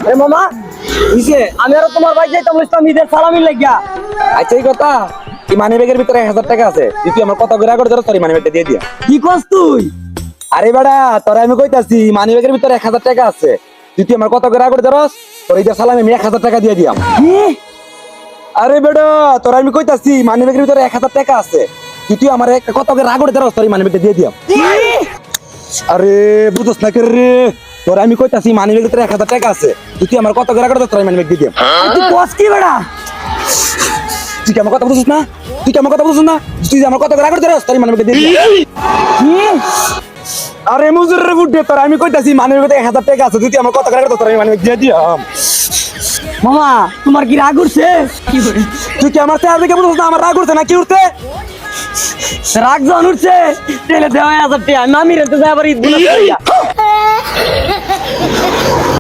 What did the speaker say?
আরে মামা ইসে আমি আর তোমার ভাই যাইতাম ইসলাম ঈদের সালামি লাগিয়া। আচ্ছা এই কথা কি মানি ব্যাগের ভিতরে 1000 টাকা আছে, তুই আমার কত করে করে ধরো তোর মানি ব্যাগটা দিয়ে দিয়া। কি কস তুই? আরে বেটা তোরা আমি কইতাছি মানি ব্যাগের ভিতরে 1000 টাকা আছে, তুই আমার কত করে করে ধরস তোর ঈদের সালামি আমি 1000 টাকা দিয়ে দিয়াম। কি? আরে বেটা তোরা আমি কইতাছি মানি ব্যাগের ভিতরে 1000 টাকা আছে, তুই আমার কত করে করে ধরস তোর মানি ব্যাগটা দিয়ে দিয়াম। আরে বুঝছ না কে রে, তোরা আমি কইতাছি মানি ব্যাগের ভিতরে 1000 টাকা আছে, তুই আমার কত করে করে ধরস তোর মানি ব্যাগ দিয়ে দিয়াম। তুই কস কি বেটা? তুই আমার কথা বুঝছিস না, তুই আমার কথা বুঝছিস না, তুই আমার কত করে ধরস তোর মানি ব্যাগটা দিয়ে দিয়াম। কি? আরে মুজুর রে বুদ্ধে তোরা আমি কইতাছি মানি ব্যাগে 1000 টাকা আছে, তুই আমার কত করে তোর মানি ব্যাগ দিয়ে দিয়াম। মামা তোমার কি রাগ উঠছে? তুই কি আমার চেহারা দেখে বুঝছিস না আমার রাগ উঠছে না কি উঠছে? রাগ যখন উঠছে তাহলে দেওয়া 1000 টাকা আমি রেতে যাই আবার ঈদ